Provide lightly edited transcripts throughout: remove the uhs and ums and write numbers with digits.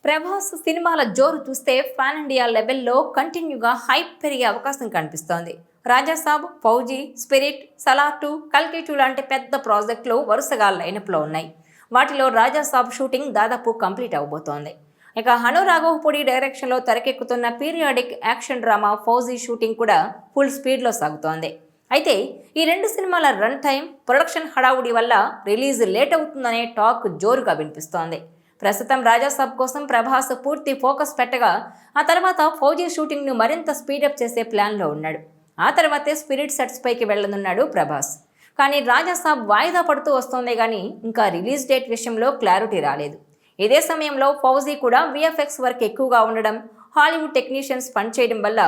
ప్రభాస్ సినిమాల జోరు చూస్తే పాన్ ఇండియా లెవెల్లో కంటిన్యూగా హైప్ పెరిగే అవకాశం కనిపిస్తోంది. రాజాసాబ్, ఫౌజీ, స్పిరిట్, సలార్ 2, కల్కి 2 లాంటి పెద్ద ప్రాజెక్టులు వరుసగా లైనప్లో ఉన్నాయి. వాటిలో రాజాసాబ్ షూటింగ్ దాదాపు కంప్లీట్ అవబోతోంది. ఇక హను రాఘవపూడి డైరెక్షన్లో తెరకెక్కుతున్న periodic action drama fauji shooting కూడా ఫుల్ స్పీడ్లో సాగుతోంది. అయితే ఈ రెండు సినిమాల రన్ టైం, ప్రొడక్షన్ హడావుడి వల్ల రిలీజ్ లేట్ అవుతుందనే టాక్ జోరుగా వినిపిస్తోంది. ప్రస్తుతం రాజాసాబ్ కోసం ప్రభాస్ పూర్తి ఫోకస్ పెట్టగా ఆ తర్వాత ఫౌజీ షూటింగ్ను మరింత స్పీడప్ చేసే ప్లాన్లో ఉన్నాడు. ఆ తర్వాతే స్పిరిట్ సెట్స్ పైకి వెళ్లనున్నాడు ప్రభాస్. కానీ రాజాసాబ్ వాయిదా పడుతూ వస్తోందే కానీ ఇంకా రిలీజ్ డేట్ విషయంలో క్లారిటీ రాలేదు. ఇదే సమయంలో ఫౌజీ కూడా విఎఫ్ఎక్స్ వర్క్ ఎక్కువగా ఉండడం, హాలీవుడ్ టెక్నీషియన్స్ పనిచేయడం వల్ల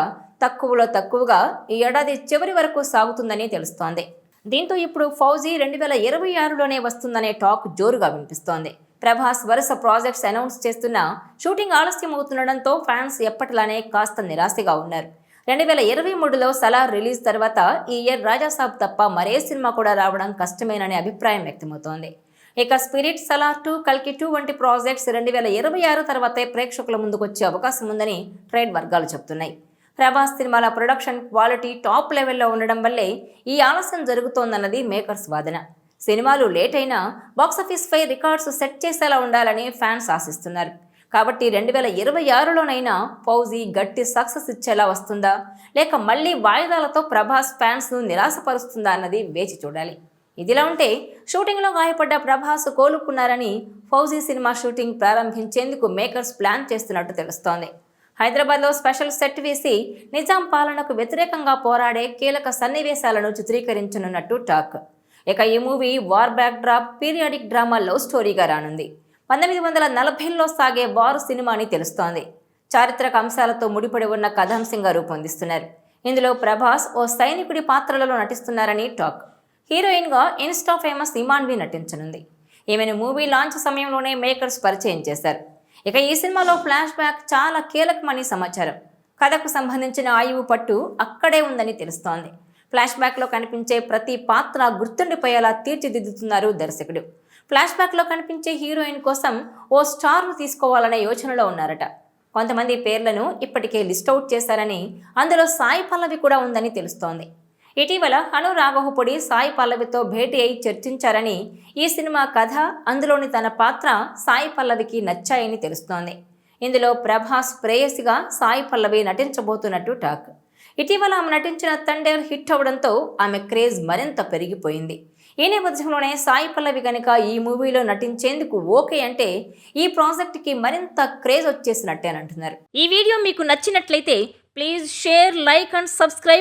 తక్కువలో తక్కువగా ఈ ఏడాది చివరి వరకు సాగుతుందని తెలుస్తోంది. దీంతో ఇప్పుడు ఫౌజీ 2026లోనే వస్తుందనే టాక్ జోరుగా వినిపిస్తోంది. ప్రభాస్ వరుస ప్రాజెక్ట్స్ అనౌన్స్ చేస్తున్నా షూటింగ్ ఆలస్యం అవుతుండడంతో ఫ్యాన్స్ ఎప్పటిలానే కాస్త నిరాశగా ఉన్నారు. 2023లో సలార్ రిలీజ్ తర్వాత ఈ ఇయర్ రాజాసాబ్ తప్ప మరే సినిమా కూడా రావడం కష్టమేననే అభిప్రాయం వ్యక్తమవుతోంది. ఇక స్పిరిట్, సలార్ 2, కల్కి 2 వంటి ప్రాజెక్ట్స్ 2026 తర్వాతే ప్రేక్షకుల ముందుకొచ్చే అవకాశం ఉందని ట్రేడ్ వర్గాలు చెబుతున్నాయి. ప్రభాస్ సినిమాల ప్రొడక్షన్ క్వాలిటీ టాప్ లెవెల్లో ఉండడం వల్లే ఈ ఆలస్యం జరుగుతోందన్నది మేకర్స్ వాదన. సినిమాలు లేట్ అయినా బాక్సాఫీస్ పై రికార్డ్స్ సెట్ చేసేలా ఉండాలని ఫ్యాన్స్ ఆశిస్తున్నారు. కాబట్టి 2026లోనైనా ఫౌజీ గట్టి సక్సెస్ ఇచ్చేలా వస్తుందా, లేక మళ్ళీ వాయిదాలతో ప్రభాస్ ఫ్యాన్స్ను నిరాశపరుస్తుందా అన్నది వేచి చూడాలి. ఇదిలా ఉంటే షూటింగ్లో గాయపడ్డ ప్రభాస్ కోలుకున్నారని ఫౌజీ సినిమా షూటింగ్ ప్రారంభించేందుకు మేకర్స్ ప్లాన్ చేస్తున్నట్టు తెలుస్తోంది. హైదరాబాద్లో స్పెషల్ సెట్ వేసి నిజాం పాలనకు వ్యతిరేకంగా పోరాడే కీలక సన్నివేశాలను చిత్రీకరించనున్నట్టు టాక్. ఇక ఈ movie war backdrop periodic drama love స్టోరీగా రానుంది. 1940లో సాగే వార్ సినిమా అని తెలుస్తోంది. చారిత్రక అంశాలతో ముడిపడి ఉన్న కథాంశంగా రూపొందిస్తున్నారు. ఇందులో ప్రభాస్ ఓ సైనికుడి పాత్రలలో నటిస్తున్నారని టాక్. హీరోయిన్గా ఇన్స్టా ఫేమస్ ఇమాన్వి నటించనుంది. ఈమెను మూవీ లాంచ్ సమయంలోనే మేకర్స్ పరిచయం చేశారు. ఇక ఈ సినిమాలో ఫ్లాష్ బ్యాక్ చాలా కీలకమని సమాచారం. కథకు సంబంధించిన ఆయువు పట్టు అక్కడే ఉందని తెలుస్తోంది. ఫ్లాష్ బ్యాక్లో కనిపించే ప్రతి పాత్ర గుర్తుండిపోయేలా తీర్చిదిద్దుతున్నారు దర్శకుడు. ఫ్లాష్ బ్యాక్లో కనిపించే హీరోయిన్ కోసం ఓ స్టార్ను తీసుకోవాలనే యోచనలో ఉన్నారట. కొంతమంది పేర్లను ఇప్పటికే లిస్ట్అవుట్ చేశారని, అందులో సాయి పల్లవి కూడా ఉందని తెలుస్తోంది. ఇటీవల హను రాఘవపూడి సాయి పల్లవితో భేటీ అయి చర్చించారని, ఈ సినిమా కథ, అందులోని తన పాత్ర సాయి పల్లవికి నచ్చాయని తెలుస్తోంది. ఇందులో ప్రభాస్ ప్రేయసిగా సాయి పల్లవి నటించబోతున్నట్టు టాక్. ఇటీవల ఆమె నటించిన తండేల్ హిట్ అవడంతో ఆమె క్రేజ్ మరింత పెరిగిపోయింది. ఈ నేపథ్యంలోనే సాయి పల్లవి కనుక ఈ మూవీలో నటించేందుకు ఓకే అంటే ఈ ప్రాజెక్ట్కి మరింత క్రేజ్ వచ్చేసినట్టేనంటున్నారు. ఈ వీడియో మీకు నచ్చినట్లయితే please share, like and subscribe.